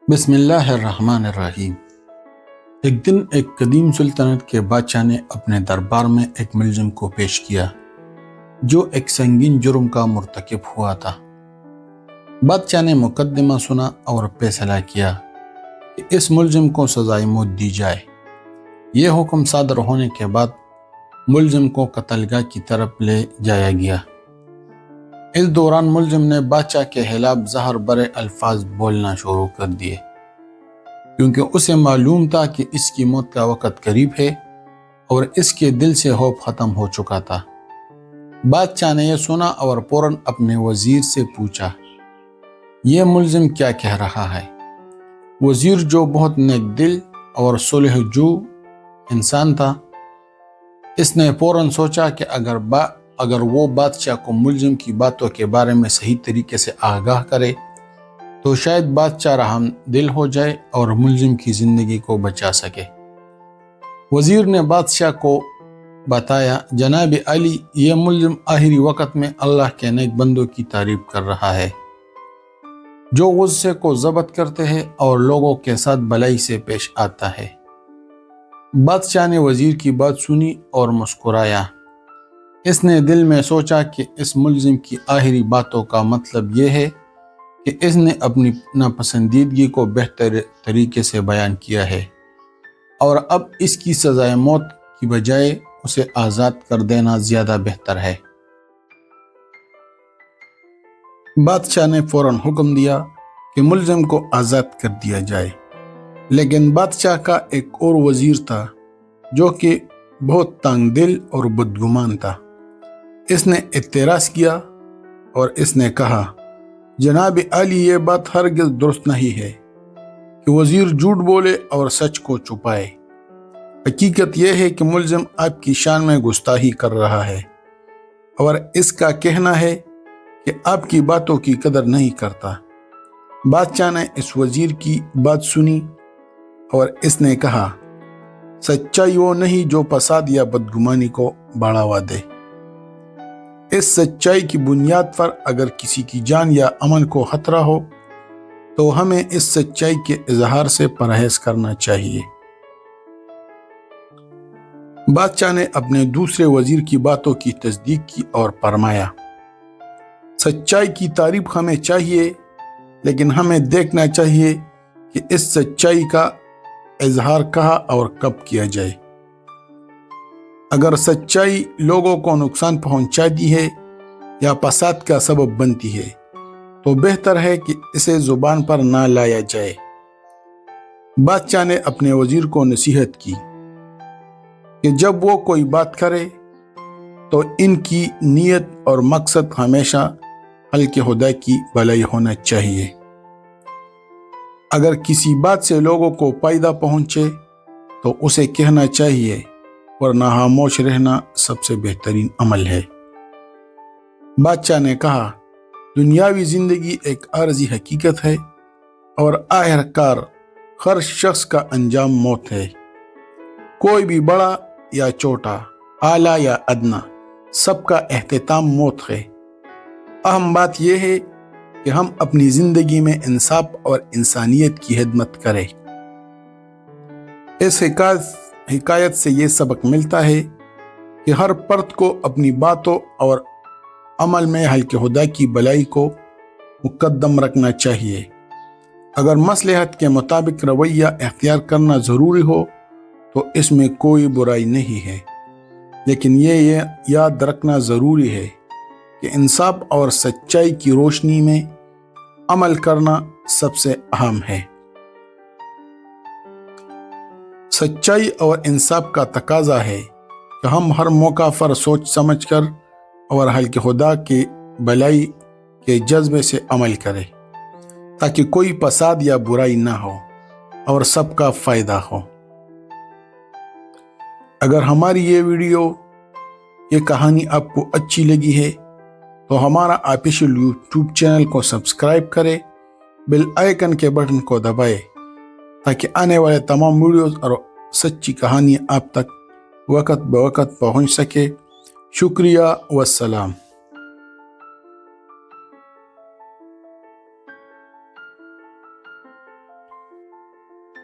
بسم اللہ الرحمن الرحیم۔ ایک دن ایک قدیم سلطنت کے بادشاہ نے اپنے دربار میں ایک ملزم کو پیش کیا جو ایک سنگین جرم کا مرتکب ہوا تھا۔ بادشاہ نے مقدمہ سنا اور فیصلہ کیا کہ اس ملزم کو سزائے موت دی جائے۔ یہ حکم صادر ہونے کے بعد ملزم کو قتل گاہ کی طرف لے جایا گیا۔ اس دوران ملزم نے بادشاہ کے خلاف زہر بھرے الفاظ بولنا شروع کر دیے، کیونکہ اسے معلوم تھا کہ اس کی موت کا وقت قریب ہے اور اس کے دل سے خوف ختم ہو چکا تھا۔ بادشاہ نے یہ سنا اور فوراً اپنے وزیر سے پوچھا، یہ ملزم کیا کہہ رہا ہے؟ وزیر، جو بہت نیک دل اور صلح جو انسان تھا، اس نے فوراً سوچا کہ اگر وہ بادشاہ کو ملزم کی باتوں کے بارے میں صحیح طریقے سے آگاہ کرے تو شاید بادشاہ رحم دل ہو جائے اور ملزم کی زندگی کو بچا سکے۔ وزیر نے بادشاہ کو بتایا، جناب علی، یہ ملزم آخری وقت میں اللہ کے نیک بندوں کی تعریف کر رہا ہے جو غصے کو ضبط کرتے ہیں اور لوگوں کے ساتھ بھلائی سے پیش آتا ہے۔ بادشاہ نے وزیر کی بات سنی اور مسکرایا۔ اس نے دل میں سوچا کہ اس ملزم کی آخری باتوں کا مطلب یہ ہے کہ اس نے اپنی ناپسندیدگی کو بہتر طریقے سے بیان کیا ہے اور اب اس کی سزائے موت کی بجائے اسے آزاد کر دینا زیادہ بہتر ہے۔ بادشاہ نے فوراً حکم دیا کہ ملزم کو آزاد کر دیا جائے، لیکن بادشاہ کا ایک اور وزیر تھا جو کہ بہت تنگ دل اور بدگمان تھا۔ اس نے اعتراض کیا اور اس نے کہا، جناب علی، یہ بات ہرگز درست نہیں ہے کہ وزیر جھوٹ بولے اور سچ کو چھپائے۔ حقیقت یہ ہے کہ ملزم آپ کی شان میں گستاخی کر رہا ہے اور اس کا کہنا ہے کہ آپ کی باتوں کی قدر نہیں کرتا۔ بادشاہ نے اس وزیر کی بات سنی اور اس نے کہا، سچائی وہ نہیں جو فساد یا بدگمانی کو بڑھاوا دے۔ اس سچائی کی بنیاد پر اگر کسی کی جان یا امن کو خطرہ ہو تو ہمیں اس سچائی کے اظہار سے پرہیز کرنا چاہیے۔ بادشاہ نے اپنے دوسرے وزیر کی باتوں کی تصدیق کی اور فرمایا، سچائی کی تعریف ہمیں چاہیے، لیکن ہمیں دیکھنا چاہیے کہ اس سچائی کا اظہار کہاں اور کب کیا جائے۔ اگر سچائی لوگوں کو نقصان پہنچاتی ہے یا فساد کا سبب بنتی ہے تو بہتر ہے کہ اسے زبان پر نہ لایا جائے۔ بادشاہ نے اپنے وزیر کو نصیحت کی کہ جب وہ کوئی بات کرے تو ان کی نیت اور مقصد ہمیشہ خلق خدا کی بھلائی ہونا چاہیے۔ اگر کسی بات سے لوگوں کو فائدہ پہنچے تو اسے کہنا چاہیے، ورنہ خاموش رہنا سب سے بہترین عمل ہے۔ بادشاہ نے کہا، دنیاوی زندگی ایک عارضی حقیقت ہے اور آخرکار ہر شخص کا انجام موت ہے۔ کوئی بھی بڑا یا چھوٹا، اعلیٰ یا ادنیٰ، سب کا اختتام موت ہے۔ اہم بات یہ ہے کہ ہم اپنی زندگی میں انصاف اور انسانیت کی خدمت کریں۔ اس حکایت سے یہ سبق ملتا ہے کہ ہر فرد کو اپنی باتوں اور عمل میں خلق خدا کی بھلائی کو مقدم رکھنا چاہیے۔ اگر مصلحت کے مطابق رویہ اختیار کرنا ضروری ہو تو اس میں کوئی برائی نہیں ہے، لیکن یہ یاد رکھنا ضروری ہے کہ انصاف اور سچائی کی روشنی میں عمل کرنا سب سے اہم ہے۔ سچائی اور انصاف کا تقاضا ہے کہ ہم ہر موقع پر سوچ سمجھ کر اور خلق خدا کی بھلائی کے جذبے سے عمل کریں تاکہ کوئی فساد یا برائی نہ ہو اور سب کا فائدہ ہو۔ اگر ہماری یہ کہانی آپ کو اچھی لگی ہے تو ہمارا آفیشیل یوٹیوب چینل کو سبسکرائب کریں، بیل آئیکن کے بٹن کو دبائیں تاکہ آنے والے تمام ویڈیوز اور سچی کہانی آپ تک وقت بوقت پہنچ سکے۔ شکریہ والسلام۔